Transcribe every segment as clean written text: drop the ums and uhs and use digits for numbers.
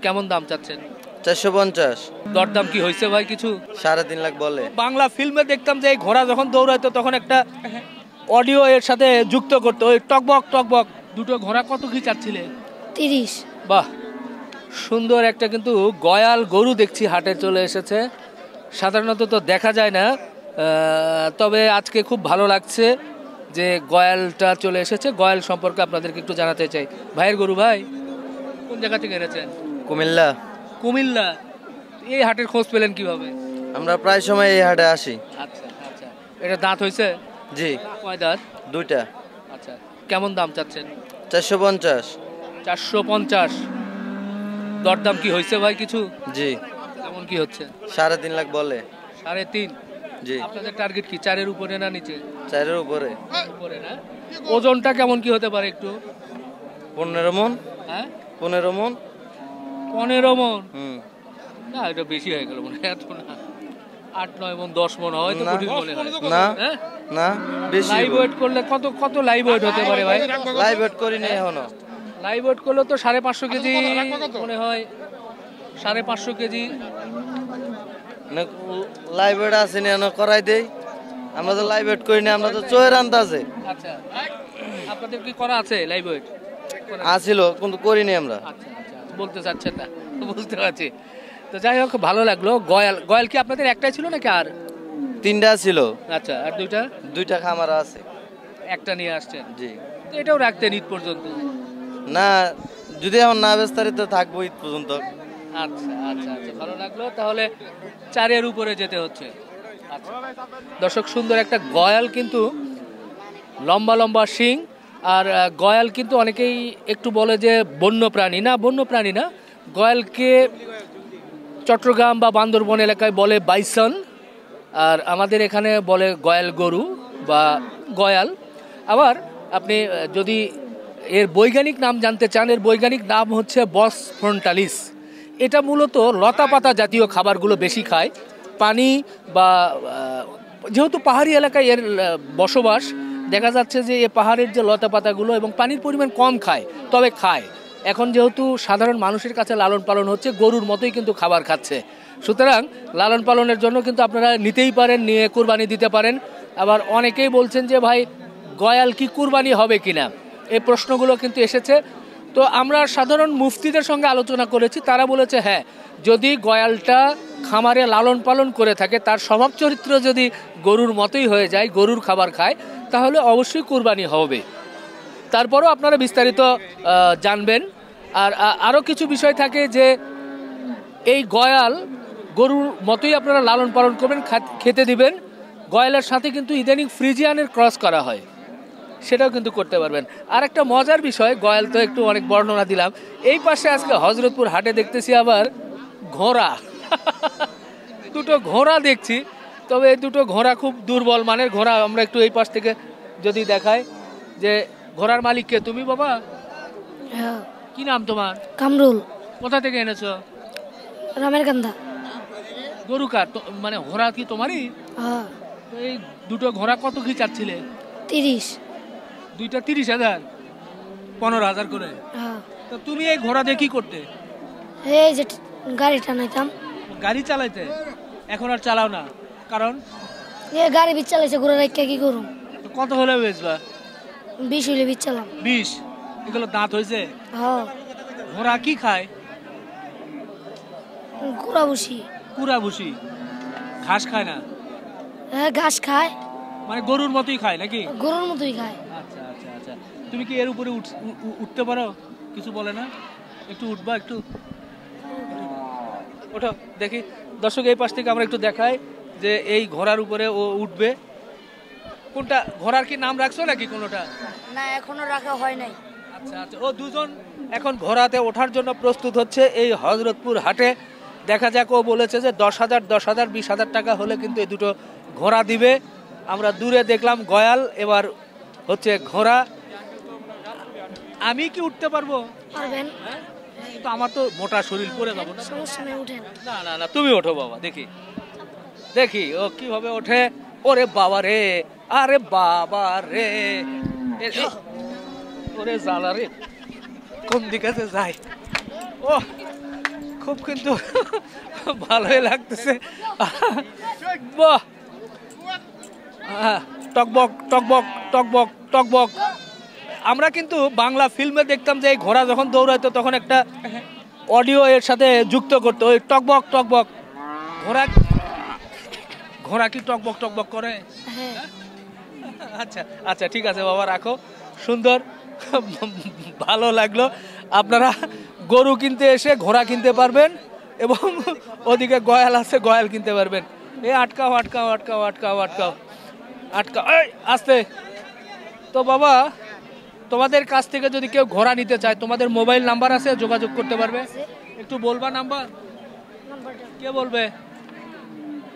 কেমন দাম চাচ্ছেন? 450। দরদাম কি হয়েছে ভাই কিছু? 3.5 লাখ বলে। বাংলা ফিল্মে দেখতাম যে এই ঘোড়া যখন দৌড়াইতো তখন একটা অডিও এর সাথে যুক্ত করতো, ওই টকবক টকবক। দুটো ঘোড়া কত কি চাচ্ছিলে? 30। বাহ, সুন্দর একটা কিন্তু গয়াল গরু দেখছি হাটে চলে এসেছে। সাধারণত তো দেখা যায় না, তবে আজকে খুব ভালো লাগছে যে গয়ালটা চলে এসেছে। গয়াল সম্পর্কে আপনাদেরকে একটু জানাতে চাই। ভাইয়ের গরু ভাই কোন জায়গা থেকে এনেছেন? কুমিল্লা। কুমিল্লা। এই হাটের খোঁজ পেলেন কিভাবে? আমরা প্রায় সময় এই হাটে আসি। আচ্ছা আচ্ছা, এটা দাঁত হয়েছে? জি। কয় দাঁত? 2টা। আচ্ছা, কেমন দাম চাচ্ছেন? 450। 450। দরদাম কি হয়েছে ভাই কিছু? জি। কেমন কি হচ্ছে? 3.5 লাখ বলে। 3.5। জি। আপনাদের টার্গেট কি 4-এর উপরে না নিচে? 4-এর উপরে। উপরে না? ওজনটা কেমন কি হতে পারে একটু? 15 মণ। হ্যাঁ, 15 মণ। 15 মণ? না, এটা বেশি হয়ে গেল মনে হয়। এত না, 8-9 মণ 10 মণ হয় তো কঠিন মনে হয় না। হ্যাঁ না, বেশি। লাইভ ওয়েট করলে কত কত লাইভ ওয়েট হতে পারে ভাই? লাইভ ওয়েট করিনি এখনো। লাইভ ওয়েট করলে তো 550 কেজি মনে হয়। 550 কেজি লাইভ ওয়েট আসেনি এখনো, করাই দেই। আমরা তো লাইভ ওয়েট করিনি, আমরা তো চোয়ের আন্দাজে। আচ্ছা, আপনাদের কি করা আছে লাইভ ওয়েট? আসিল কিন্তু করিনি আমরা। আচ্ছা আচ্ছা, বলতে চাচ্ছেন না, বুঝতে পারছি। তো যাই হোক, ভালো লাগলো। গয়াল গয়াল কি আপনাদের একটাই ছিল নাকি আর? 3টা ছিল। আচ্ছা, আর দুইটা? 2টা খামার আছে। একটা নিয়ে আসছেন? জি। তো এটাও রাখতেন ঈদ পর্যন্ত? না, যদি এখন না বিস্তারিত থাকবো ঈদ পর্যন্ত। আচ্ছা আচ্ছা আচ্ছা, ভালো লাগলো। তাহলে 4-এর উপরে যেতে হচ্ছে। আচ্ছা দর্শক, সুন্দর একটা গয়াল, কিন্তু লম্বা লম্বা শিং। আর গয়াল কিন্তু অনেকেই একটু বলে যে বন্য প্রাণী। না, বন্য প্রাণী না। গয়ালকে চট্টগ্রাম বা বান্দরবন এলাকায় বলে বাইসন, আর আমাদের এখানে বলে গয়াল গরু বা গয়াল। আবার আপনি যদি এর বৈজ্ঞানিক নাম জানতে চান, এর বৈজ্ঞানিক নাম হচ্ছে বস ফ্রন্টালিস। এটা মূলত লতাপাতা জাতীয় খাবারগুলো বেশি খায়। পানি বা যেহেতু পাহাড়ি এলাকায় এর বসবাস, দেখা যাচ্ছে যে এ পাহাড়ের যে লতাপাতাগুলো এবং পানির পরিমাণ কম খায়, তবে খায়। এখন যেহেতু সাধারণ মানুষের কাছে লালন পালন হচ্ছে, গরুর মতোই কিন্তু খাবার খাচ্ছে। সুতরাং লালন পালনের জন্য কিন্তু আপনারা নিতেই পারেন, নিয়ে কুরবানি দিতে পারেন। আবার অনেকেই বলছেন যে ভাই গয়াল কি কুরবানি হবে কিনা, এই প্রশ্নগুলো কিন্তু এসেছে। তো আমরা সাধারণ মুফতিদের সঙ্গে আলোচনা করেছি, তারা বলেছে হ্যাঁ, যদি গয়ালটা খামারে লালন পালন করে থাকে, তার স্বভাব চরিত্র যদি গরুর মতোই হয়ে যায়, গরুর খাবার খায়, তাহলে অবশ্যই কুরবানি হবে। তারপরও আপনারা বিস্তারিত জানবেন। আর আরও কিছু বিষয় থাকে যে এই গয়াল গরুর মতোই আপনারা লালন পালন করবেন, খেতে দিবেন। গয়ালের সাথে কিন্তু ইদানিং ফ্রিজিয়ানের ক্রস করা হয়, সেটাও কিন্তু করতে পারবেন। আর একটা মজার বিষয়, গয়াল তো একটু অনেক বর্ণনা দিলাম, এই পাশে আজকে হজরতপুর হাটে দেখতেছি আবার ঘোড়া। দুটো ঘোড়া দেখছি, তবে এই দুটো ঘোড়া খুব দুর্বল মানের ঘোড়া। আমরা একটু এই পাশ থেকে যদি দেখাই যে ঘোড়ার মালিক কে? তুমি বাবা? কি নাম তোমার? কামরুল। কোথা থেকে এনেছো? রামের কান্দা। গরু কার? মানে ঘোড়া কি তোমারই? এই দুটো ঘোড়া কত কি চাচ্ছিলে? 30। দুইটা 30,000? 15,000 করে? তো তুমি এই ঘোড়া দিয়ে কি করতে? এই যে গাড়ি টানাইতাম। গাড়ি চালাইতে? এখন আর চালাও না? কারণ এ গাড়ি বিচ চালাইছে, ঘোড়া রাখা কি করুম? কত হলে বেচবা? 20 হইলে বিচ চালাম। 20? এগুলো দাঁত হয়েছে? হ্যাঁ। ঘোড়া কি খায়? কুড়া ভুসি। কুড়া ভুসি? ঘাস খায় না? হ্যাঁ, ঘাস খায়। মানে গরুর মতোই খায় নাকি? গরুর মতোই খায়। আচ্ছা আচ্ছা আচ্ছা, তুমি কি এর উপরে উঠতে পারো? কিছু বলে না? একটু উঠবা, একটু ওঠো দেখি। দর্শক, এই পাশ থেকে আমরা একটু দেখাই যে এই ঘোড়ার উপরে ও উঠবে। কোনটা ঘোড়ার কি নাম রাখছো নাকি কোনোটা? না, এখনো রাখা হয় নাই। আচ্ছা আচ্ছা, ও দুজন এখন ঘোড়াতে ওঠার জন্য প্রস্তুত হচ্ছে এই হজরতপুর হাটে। দেখা যাক, ও বলেছে যে 10,000, 10,000, 20,000 টাকা হলে কিন্তু এই দুটো ঘোড়া দিবে। আমরা দূরে দেখলাম গয়াল, এবার হচ্ছে ঘোড়া। আমি কি উঠতে পারবো? পারবেন। তো আমার তো মোটা শরীর, পড়ে যাবো না? সমস্যা নেই, উঠেন। না না না, তুমি ওঠো বাবা, দেখি দেখি ও কিভাবে ওঠে। ওরে বাবা রে, আরে বাবা রে, ওরে জালা রে, কোন দিকে যায়? ও খুব কিন্তু ভালোই লাগতেছে। বাহ, টকবক টকবক টকবক টকবক। আমরা কিন্তু বাংলা ফিল্মে দেখতাম যে এই ঘোড়া যখন দৌড়াইতো তখন একটা অডিও এর সাথে যুক্ত করতো, ওই টকবক টকবক। ঘোড়া ঘোড়া কি টকবক টকবক করে? হ্যাঁ। আচ্ছা আচ্ছা, ঠিক আছে বাবা, রাখো। সুন্দর, ভালো লাগলো। আপনারা গরু কিনতে এসে ঘোড়া কিনতে পারবেন এবং ওদিকে গয়াল আছে, গয়াল কিনতে পারবেন। এ আটকাও আটকাও আটকাও আটকাও আটকাও আটকাও, এই আস্তে। তো বাবা, তোমাদের কাছ থেকে যদি কেউ ঘোড়া নিতে চায়, তোমাদের মোবাইল নাম্বার আছে, যোগাযোগ করতে পারবে? একটু বলবা নাম্বার। কে বলবে?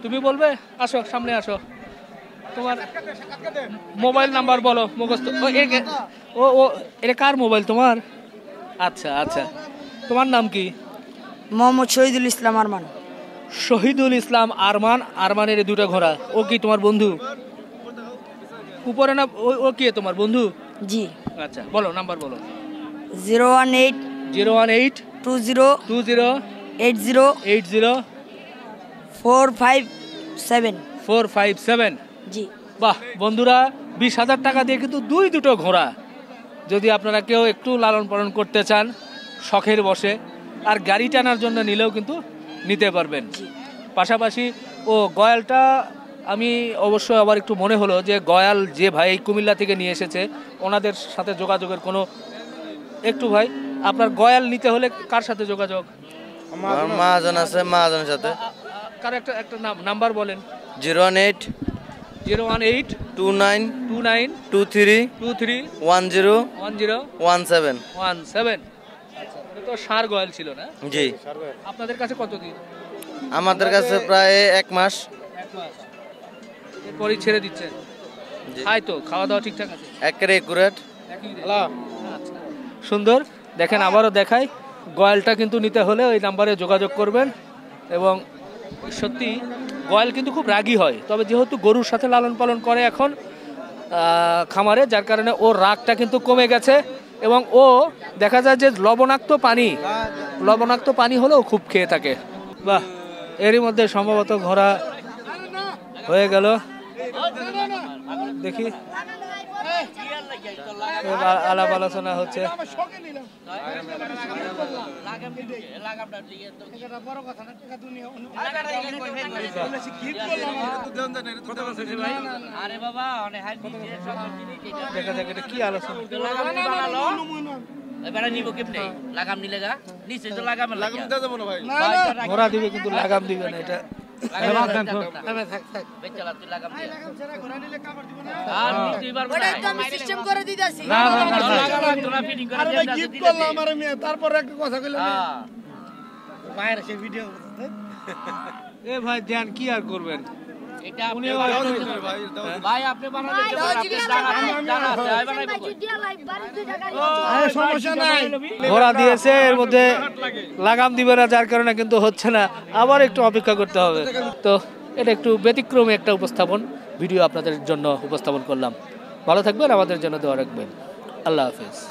তুমি বলবে? আসো, সামনে আসো। তোমার মোবাইল নাম্বার বলো মুখস্থ। ও ও এটা কার মোবাইল তোমার? আচ্ছা আচ্ছা, তোমার নাম কি? মোহাম্মদ শহীদুল ইসলাম আরমান। শহীদুল ইসলাম আরমান। আরমানের এই দুটো ঘোড়া, ও কি তোমার বন্ধু? উপরে না, ও কি তোমার বন্ধু? জি। আচ্ছা, বলো নাম্বার বলো। 018 018 20 20 80 80 457। 457। জি। বাহ বন্ধুরা, 20,000 টাকা দিয়ে কিন্তু দুটো ঘোড়া, যদি আপনারা কেউ একটু লালন পালন করতে চান শখের বসে, আর গাড়ি টানার জন্য নিলেও কিন্তু নিতে পারবেন। পাশাপাশি ও গয়ালটা আমি অবশ্যই আবার একটু মনে হলো যে গয়াল যে ভাই কুমিল্লা থেকে নিয়ে এসেছে, ওনাদের সাথে যোগাযোগের কোনো একটু ভাই, আপনার গয়াল নিতে হলে কার সাথে যোগাযোগ? মহাজন আছে, মহাজনের সাথে। কার একটা একটা নাম্বার বলেন। 018 018 29 29 23 23 10 10 17। 17। আচ্ছা, এটা তো ষাঁড় গয়াল ছিল না? জি। আপনাদের কাছে কতদিন? আমাদের কাছে প্রায় 1 মাস। 1 মাস। এরপরই ছেড়ে দিচ্ছেন? জি। খায় তো, খাওয়া দাওয়া ঠিকঠাক আছে? একেবারে একুরেট। আচ্ছা, সুন্দর। দেখেন, আবারও দেখাই, গয়ালটা কিন্তু নিতে হলে ওই নাম্বারে যোগাযোগ করবেন। এবং সত্যি গয়াল কিন্তু খুব রাগী হয়, তবে যেহেতু গরুর সাথে লালন পালন করে এখন খামারে, যার কারণে ওর রাগটা কিন্তু কমে গেছে। এবং ও দেখা যায় যে লবণাক্ত পানি হলেও খুব খেয়ে থাকে। বাহ, এরই মধ্যে সম্ভবত ঘোড়া হয়ে গেল। দেখি, আলাপ আলোচনা হচ্ছে। দেখা যাক এটা কি আলোচনা। ঘোড়া দিবে কিন্তু লাগাম দিবে না, এটা এ ভাই ধ্যান কি আর করবেন। ঘোড়া দিয়েছে, এর মধ্যে লাগাম দিবে না, যার কারণে কিন্তু হচ্ছে না, আবার একটু অপেক্ষা করতে হবে। তো এটা একটু ব্যতিক্রমী একটা ভিডিও আপনাদের জন্য উপস্থাপন করলাম। ভালো থাকবেন, আমাদের জন্য দোয়া রাখবেন। আল্লাহ হাফেজ।